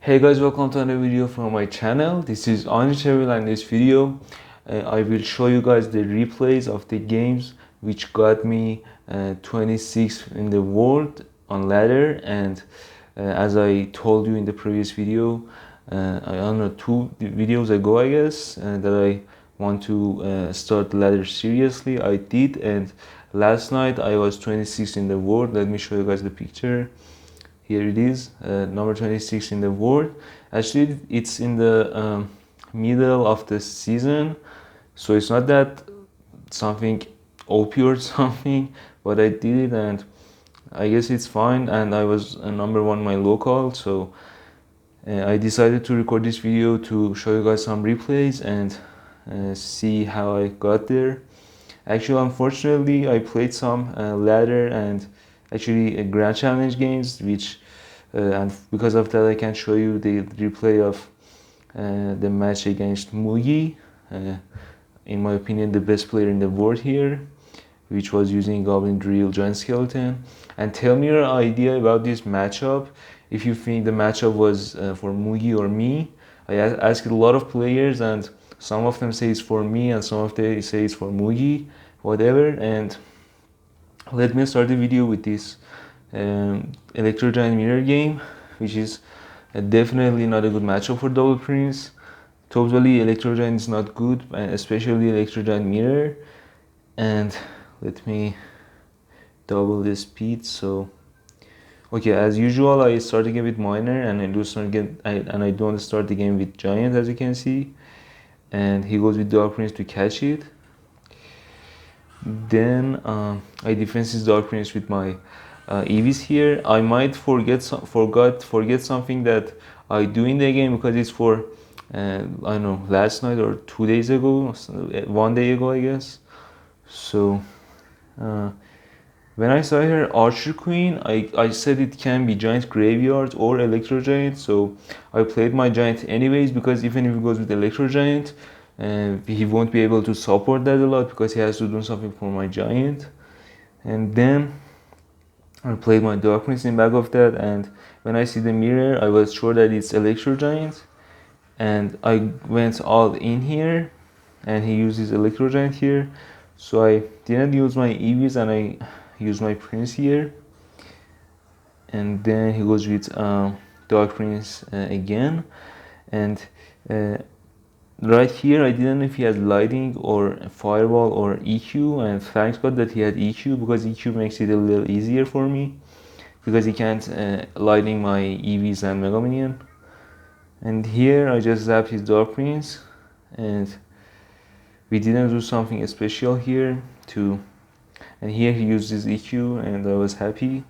Hey guys, welcome to another video from my channel. This is Unreachable, and in this video I will show you guys the replays of the games which got me 26 in the world on ladder. And as I told you in the previous video, I don't know, 2 videos ago I guess, that I want to start ladder seriously. I did, and last night I was 26 in the world. Let me show you guys the picture. Here it is, number 26 in the world. Actually, it's in the middle of the season, so it's not that something OP or something, but I did it and I guess it's fine. And I was number 1 my local, so I decided to record this video to show you guys some replays and see how I got there. Actually, unfortunately, I played some ladder and actually grand challenge games, which and because of that I can show you the replay of the match against Mugi, in my opinion the best player in the world here, which was using Goblin Drill Giant Skeleton. And tell me your idea about this matchup, if you think the matchup was for Mugi or me. I asked a lot of players and some of them say it's for me and some of them say it's for Mugi, whatever. And let me start the video with this Electro Giant Mirror game, which is definitely not a good matchup for Double Prince. Totally, Electro Giant is not good, and especially Electro Giant Mirror. And let me double the speed. So, okay, as usual, I start the game with Miner, and I don't start the game with Giant, as you can see. And he goes with Dark Prince to catch it. Then I defense his Dark Prince with my EVs here. I might forget something that I do in the game because it's for I don't know, last night or 2 days ago, 1 day ago I guess. So when I saw here Archer Queen, I said it can be Giant Graveyard or Electro Giant, so I played my Giant anyways, because even if he goes with Electro Giant, he won't be able to support that a lot because he has to do something for my Giant. And then I played my Dark Prince in back of that, and when I see the mirror I was sure that it's Electro Giant, and I went all in here and he uses Electro Giant here, so I didn't use my EVs and I used my Prince here. And then he goes with Dark Prince again, and right here I didn't know if he has lighting or fireball or EQ, and thanks God that he had EQ, because EQ makes it a little easier for me because he can't lighting my EVs and Mega Minion. And here I just zapped his Dark Prince, and we didn't do something special here too. And here he used his EQ and I was happy.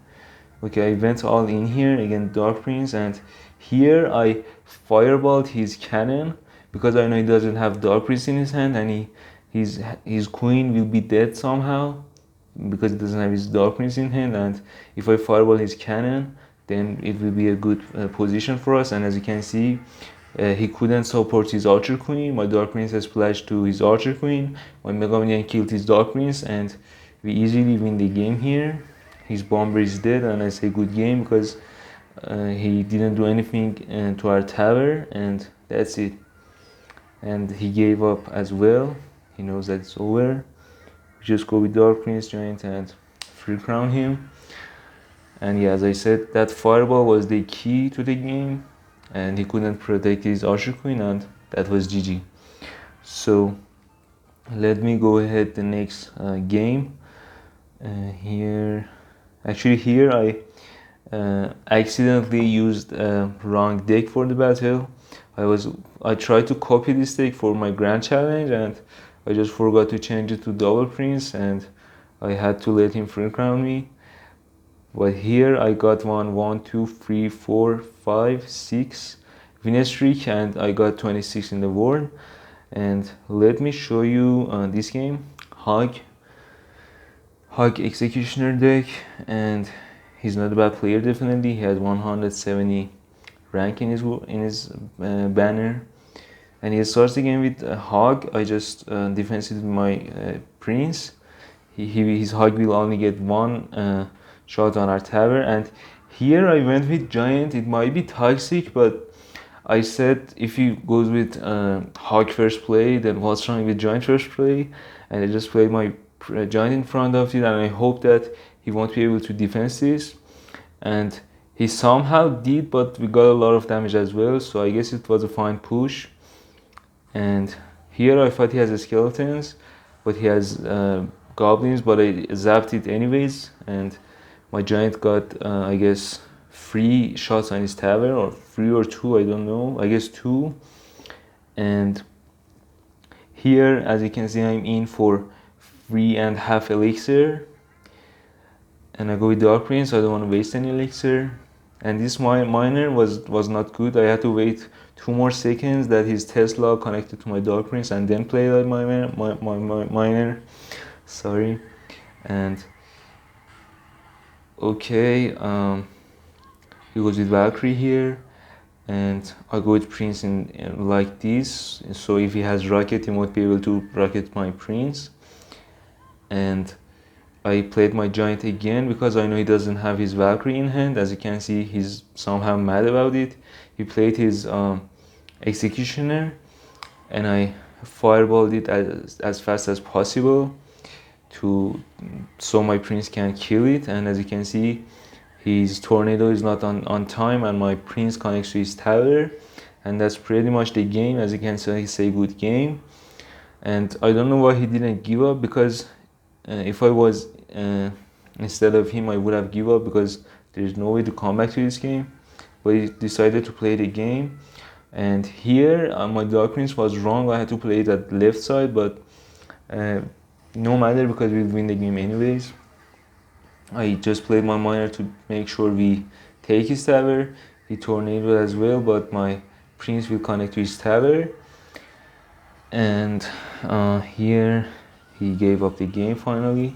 Okay, I went all in here again, Dark Prince, and here I fireballed his cannon because I know he doesn't have Dark Prince in his hand, and his queen will be dead somehow because he doesn't have his Dark Prince in hand. And if I fireball his cannon, then it will be a good position for us. And as you can see, he couldn't support his Archer Queen. My Dark Prince has splashed to his Archer Queen. My Mega Minion killed his Dark Prince, and we easily win the game here. His Bomber is dead, and I say good game because he didn't do anything to our tower, and that's it. And he gave up as well. He knows that it's over. We just go with Dark Prince Giant and free crown him. And yeah, as I said, that fireball was the key to the game, and he couldn't protect his Archer Queen, and that was GG. So let me go ahead the next game. Here I accidentally used wrong deck for the battle. I tried to copy this deck for my grand challenge, and I just forgot to change it to Double Prince, and I had to let him free crown me. But here I got 1, 2, 3, 4, 5, 6 win streak, and I got 26 in the world. And let me show you this game, Hug Executioner deck, and he's not a bad player definitely. He has 170 rank in his banner, and he starts the game with Hug. I just defensively my Prince. His Hug will only get 1 shot on our tower, and here I went with Giant. It might be toxic, but I said if he goes with hog first play, then what's wrong with giant first play? And I just played my giant in front of it, and I hope that he won't be able to defend this. And he somehow did, but we got a lot of damage as well, so I guess it was a fine push. And here I thought he has skeletons, but he has goblins, but I zapped it anyways, and my giant got I guess 3 shots on his tower, or 3 or 2, I don't know, I guess 2. And here, as you can see, I'm in for 3.5 elixir, and I go with Dark Prince, so I don't want to waste any elixir. And this miner was not good. I had to wait 2 more seconds that his Tesla connected to my Dark Prince, and then play like my miner. Sorry. And okay, he goes with Valkyrie here, and I go with Prince in like this. So if he has rocket, he won't be able to rocket my Prince. And I played my giant again because I know he doesn't have his Valkyrie in hand. As you can see, he's somehow mad about it. He played his executioner, and I fireballed it as fast as possible so my prince can kill it. And as you can see, his tornado is not on time, and my prince connects to his tower, and that's pretty much the game. As you can see, it's a good game. And I don't know why he didn't give up, because if I was instead of him, I would have given up, because there's no way to come back to this game. But he decided to play the game. And here my Dark Prince was wrong. I had to play it at left side, but no matter, because we'll win the game anyways. I just played my miner to make sure we take his tower. He tornado as well, but my prince will connect to his tower. And here he gave up the game finally.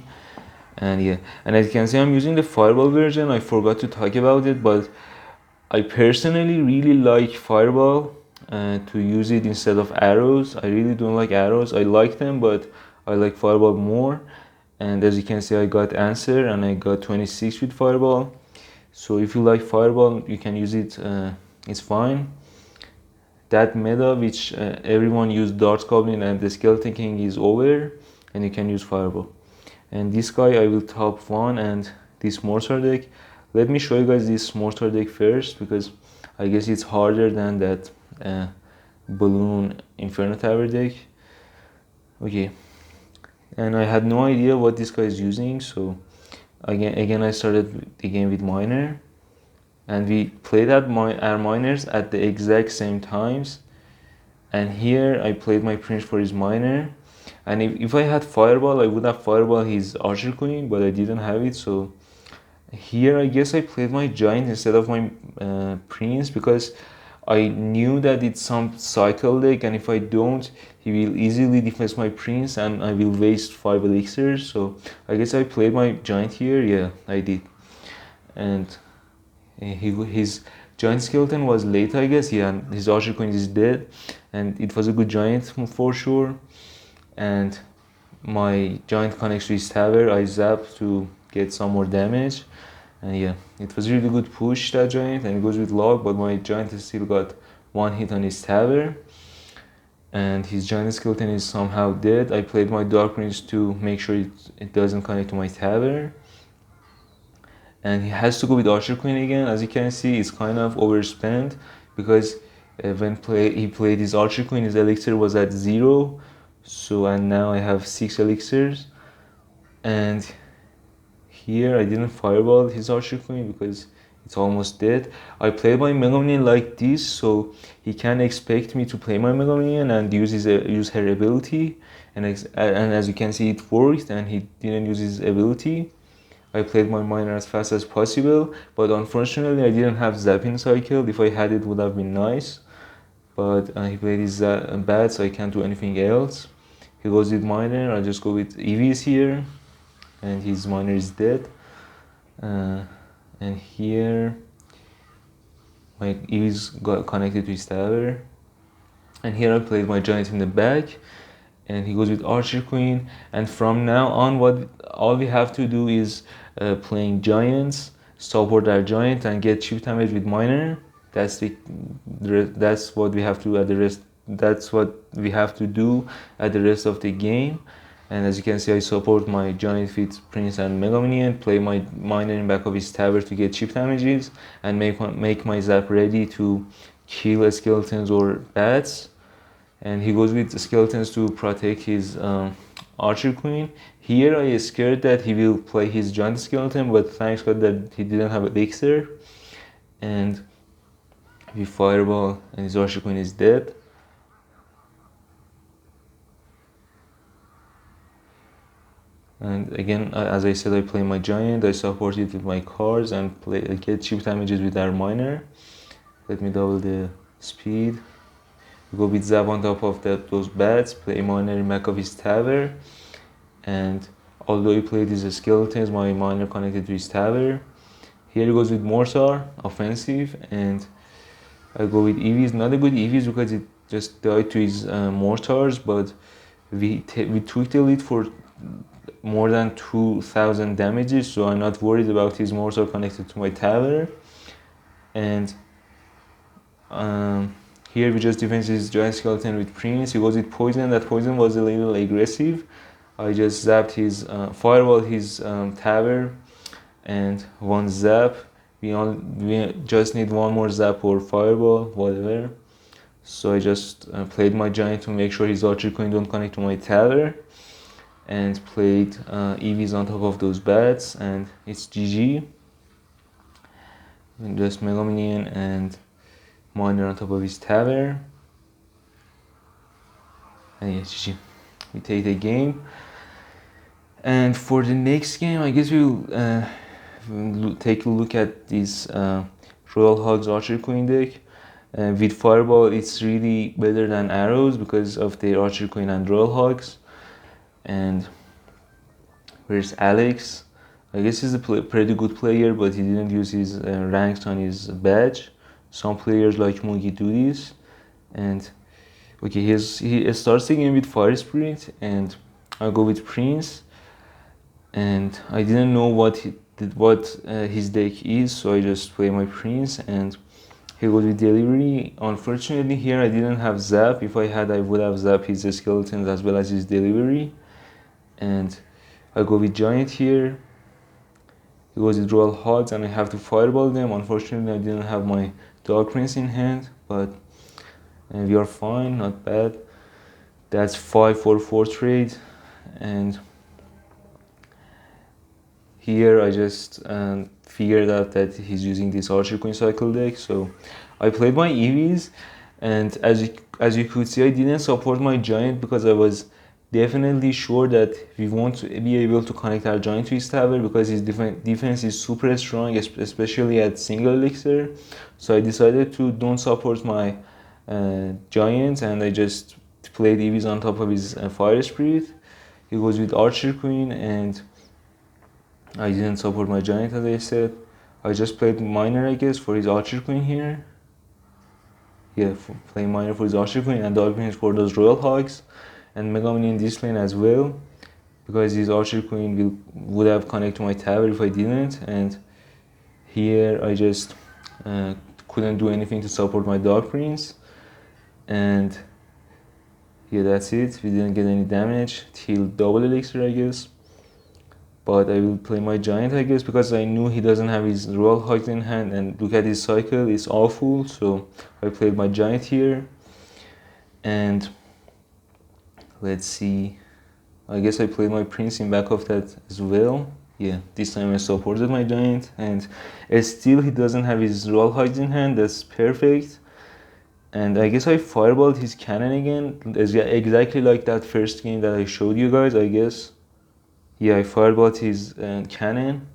And yeah, and as you can see, I'm using the fireball version. I forgot to talk about it, but I personally really like fireball to use it instead of arrows. I really don't like arrows. I like them, but I like fireball more. And as you can see, I got answer, and I got 26 with fireball. So if you like fireball, you can use it. It's fine. That meta which everyone used Darts Goblin and the Skeleton King is over, and you can use fireball. And this guy I will top 1, and this mortar deck. Let me show you guys this mortar deck first, because I guess it's harder than that balloon Inferno Tower deck. Okay, and I had no idea what this guy is using, so again I started the game with miner, and we played our miners at the exact same times. And here I played my prince for his miner, and if I had fireball, I would have fireball his archer queen, but I didn't have it. So here I guess I played my giant instead of my prince, because I knew that it's some cycle deck, and if I don't, he will easily defend my prince and I will waste 5 elixirs. So I guess I played my giant here. Yeah, I did. And his giant skeleton was late, I guess. Yeah, and his archer queen is dead, and it was a good giant for sure. And my giant connects to his tower. I zap to get some more damage, and yeah, it was really good push, that giant, and it goes with log, but my giant still got 1 hit on his tower, and his giant skeleton is somehow dead. I played my Dark Prince to make sure it doesn't connect to my tower, and he has to go with archer queen again. As you can see, it's kind of overspent, because when he played his archer queen, his elixir was at 0. So, and now I have 6 elixirs. And here I didn't fireball his archer queen because it's almost dead. I played my Mega Minion like this, so he can expect me to play my Mega Minion and use her ability. And as you can see, it worked, and he didn't use his ability. I played my miner as fast as possible, but unfortunately I didn't have zapping cycle. If I had it, would have been nice. But he played his bad, so I can't do anything else. He goes with miner. I just go with EVs here, and his miner is dead. And here my EVs got connected to his tower. And here I played my giant in the back, and he goes with archer queen. And from now on, all we have to do is playing giants, support our giant, and get chip damage with miner. that's what we have to at the rest. That's what we have to do at the rest of the game. And as you can see, I support my giant with Prince and Mega Minion, play my miner in back of his tower to get chip damages, and make my zap ready to kill skeletons or bats. And he goes with skeletons to protect his archer queen. Here I is scared that he will play his giant skeleton, but thanks God that he didn't have elixir. And we fireball and his archer queen is dead. And again, as I said, I play my giant, I support it with my cards and get chip damages with our miner. Let me double the speed. We go with zap on top of those bats, play miner in back of his tower. And although he played his skeletons, my miner connected to his tower. Here he goes with mortar, offensive, and I go with EVs. Not a good EVs because it just died to his mortars, but we took the lead for more than 2,000 damages, so I'm not worried about his mortar connected to my tower. And here we just defend his giant skeleton with Prince. He goes with poison. That poison was a little aggressive. I just zapped his firewall his tower, and one zap. We just need one more zap or fireball, whatever. So I just played my giant to make sure his archer queen don't connect to my tower, and played EVs on top of those bats, and it's GG. And just Mega Minion and miner on top of his tower, and yeah, GG. We take the game. And for the next game, I guess we'll take a look at this Royal Hogs Archer Queen deck. With Fireball, it's really better than Arrows because of their Archer Queen and Royal Hogs. And where's Alex? I guess he's a pretty good player, but he didn't use his ranks on his badge. Some players like Mugi do this. And okay, he starts the game with Fire Spirit, and I go with Prince. And I didn't know what his deck is, so I just play my Prince, and he goes with Delivery. Unfortunately, here I didn't have Zap. If I had, I would have zapped his skeletons as well as his Delivery. And I go with Giant here. He goes with Royal Hogs, and I have to fireball them. Unfortunately, I didn't have my Dark Prince in hand, but we are fine, not bad. That's 5 for 4 trade. And here I just figured out that he's using this Archer Queen cycle deck, so I played my EVs, and as you could see, I didn't support my Giant because I was definitely sure that we won't be able to connect our Giant to his tower because his defense is super strong, especially at single elixir. So I decided to don't support my Giant, and I just played EVs on top of his Fire Spirit. He goes with Archer Queen, and I didn't support my Giant, as I said. I just played Miner, I guess, for his Archer Queen here. Yeah, playing Miner for his Archer Queen, and Dark Queen for those Royal Hogs. And Mega Minion in this lane as well, because his Archer Queen would have connected to my tower if I didn't. And here I just couldn't do anything to support my Dark Prince. And yeah, that's it. We didn't get any damage till double elixir, I guess. But I will play my Giant, I guess, because I knew he doesn't have his Royal Hogs in hand, and look at his cycle, it's awful. So I played my Giant here. And let's see, I guess I played my Prince in back of that as well. Yeah, this time I supported my Giant, and still he doesn't have his Royal Hogs in hand. That's perfect. And I guess I fireballed his cannon again, exactly like that first game that I showed you guys, I guess. Yeah, I fireballed his cannon.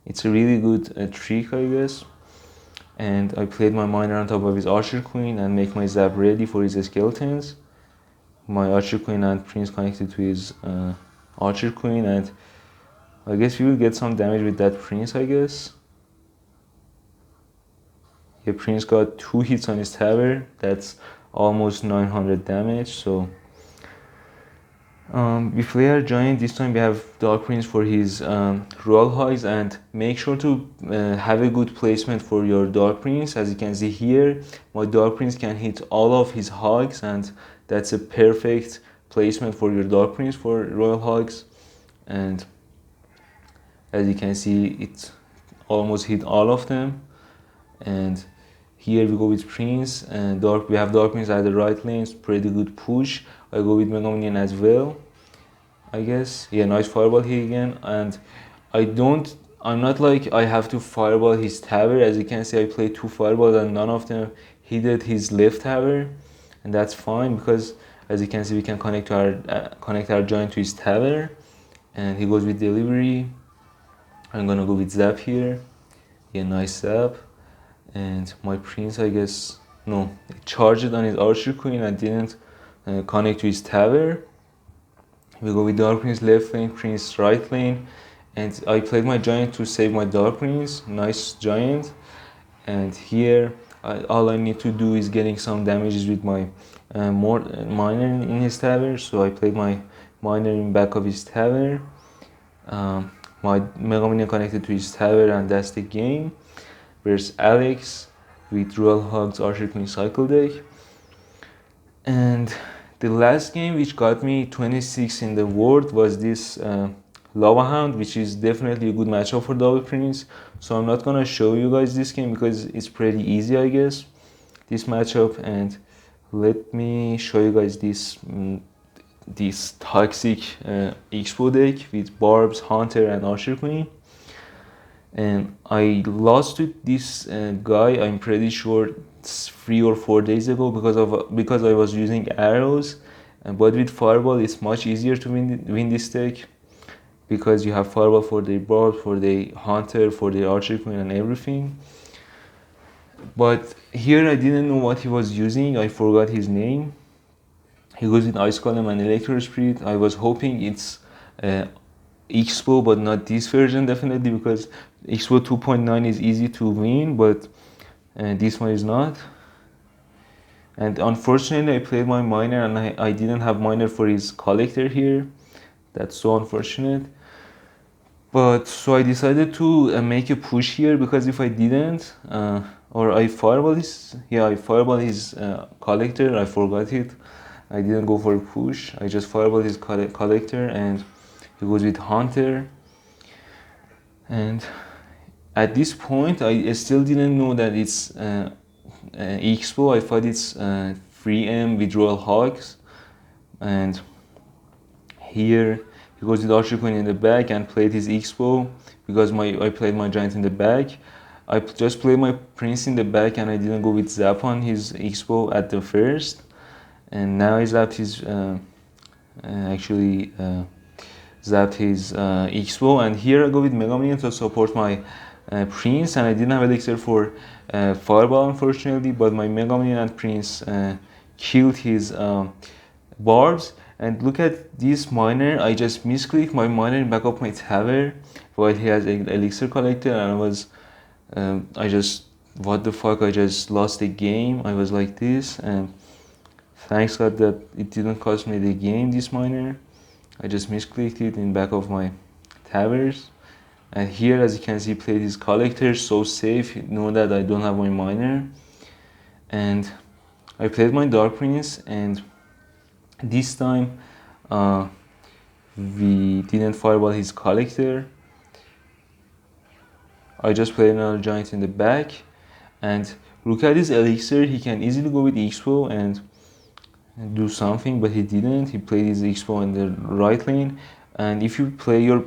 It's a really good trick, I guess. And I played my Miner on top of his Archer Queen and make my zap ready for his skeletons. My Archer Queen and Prince connected to his Archer Queen, and I guess we will get some damage with that Prince, I guess. Yeah, Prince got 2 hits on his tower. That's almost 900 damage, so We play our giant. This time we have Dark Prince for his Royal Highs, and make sure to have a good placement for your Dark Prince. As you can see here, my Dark Prince can hit all of his Hogs, and that's a perfect placement for your Dark Prince for Royal Hogs. And as you can see, it almost hit all of them. And here we go with Prince and Dark. We have Dark Prince at the right lane, pretty good push. I go with Mega Minion as well, I guess. Yeah, nice fireball here again. And I'm not like I have to fireball his tower. As you can see, I played 2 fireballs and none of them hit his left tower, and that's fine because as you can see, we can connect our giant to his tower. And he goes with delivery. I'm gonna go with zap here. Yeah, nice zap. And my prince, I guess, no, it charged on his archer queen and didn't connect to his tower. We go with Dark Prince left lane, Prince right lane, and I played my giant to save my Dark Prince. Nice giant. And here, all I need to do is getting some damages with my miner in his tower. So I played my miner in back of his tower. My Mega Minion connected to his tower, and that's the game. Versus Alex with Royal Hogs Archer Queen Cycle deck. And the last game which got me 26 in the world was this Lava Hound, which is definitely a good matchup for Double Prince. So I'm not gonna show you guys this game because it's pretty easy, I guess, this matchup. And let me show you guys this toxic Expo deck with Barbs, Hunter, and Archer Queen. And I lost to this guy, I'm pretty sure 3 or 4 days ago because I was using arrows. But with fireball it's much easier to win this deck because you have fireball for the barb, for the hunter, for the archer queen, and everything. But here I didn't know what he was using. I forgot his name. He goes with Ice Column and Electro Spirit. I was hoping it's Expo, but not this version definitely, because Expo 2.9 is easy to win, but this one is not. And unfortunately I played my miner and I didn't have miner for his collector here. That's so unfortunate. But so I decided to make a push here, because if I didn't, or I fireball his collector, I forgot it. I didn't go for a push. I just fireball his collector, and he goes with hunter. And at this point I still didn't know that it's Expo. I thought it's 3M with Royal Hogs. And here he goes with Archer Queen in the back and played his Expo because I played my giant in the back. I just played my prince in the back and I didn't go with zap on his Expo at the first. And now he zapped his Expo, and here I go with Mega Minion to support my Prince, and I didn't have elixir for Fireball unfortunately, but my Mega Minion and Prince killed his barbs. And look at this miner, I just misclicked my miner in back of my tower while he has an elixir collector, and what the fuck, I just lost the game. I was like this, and thanks God that it didn't cost me the game, this miner. I just misclicked it in back of my towers. And here, as you can see, played his collector, so safe, know that I don't have my miner. And I played my Dark Prince, and this time we didn't fireball his collector. I just played another giant in the back, and look at his elixir, he can easily go with Expo and do something, but he didn't. He played his Expo in the right lane. And if you play your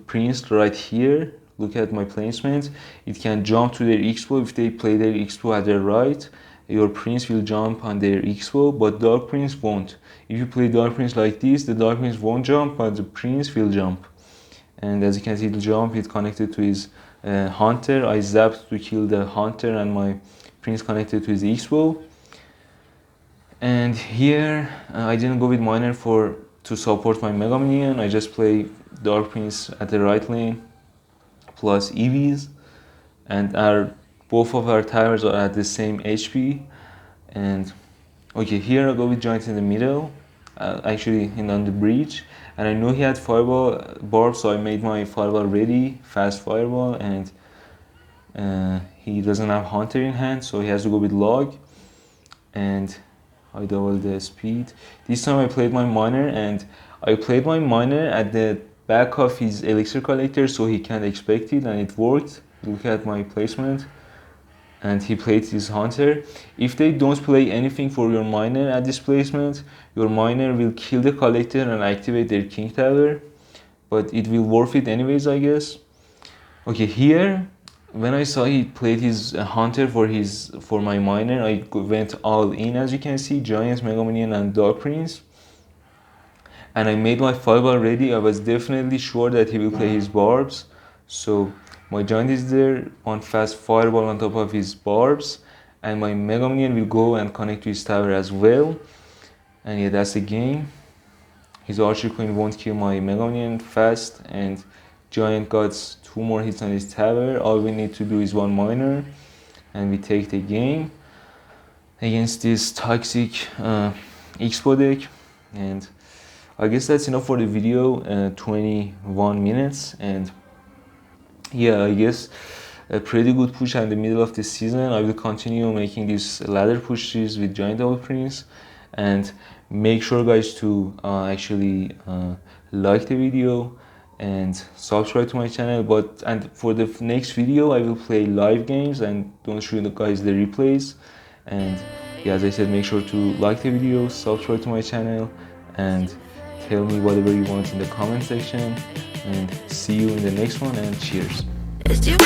prince right here, look at my placement, it can jump to their Expo. If they play their Expo at their right, your prince will jump on their Expo, but Dark Prince won't. If you play Dark Prince like this, the Dark Prince won't jump, but the prince will jump. And as you can see, the jump is connected to his hunter. I zapped to kill the hunter, and my prince connected to his Expo. And here I didn't go with miner to support my Mega Minion. I just play Dark Prince at the right lane plus EVs, and both of our towers are at the same HP. And okay, here I go with giant in the middle. actually on the bridge, and I know he had fireball barb, so I made my fireball ready, fast fireball, and he doesn't have hunter in hand, so he has to go with log, and I doubled the speed. This time I played my miner, and I played my miner at the back of his elixir collector so he can't expect it, and it worked. Look at my placement. And he played his hunter. If they don't play anything for your miner at this placement, your miner will kill the collector and activate their king tower, but it will worth it anyways, I guess. Okay, here when I saw he played his hunter for my miner, I went all in, as you can see, giant, mega minion, and dark prince, and I made my fireball ready. I was definitely sure that he will play his barbs, so my giant is there, one fast fireball on top of his barbs, and my mega minion will go and connect to his tower as well. And yeah, that's the game. His archer queen won't kill my mega minion fast, and giant got 2 more hits on his tower. All we need to do is 1 miner, and we take the game against this toxic expo deck. And I guess that's enough for the video, 21 minutes, and yeah, I guess a pretty good push at the middle of the season. I will continue making these ladder pushes with giant double prince, and make sure guys to actually like the video and subscribe to my channel. And for the next video I will play live games and don't show you guys the replays. And yeah, as I said, make sure to like the video, subscribe to my channel, and tell me whatever you want in the comment section, and see you in the next one, and cheers. It's you,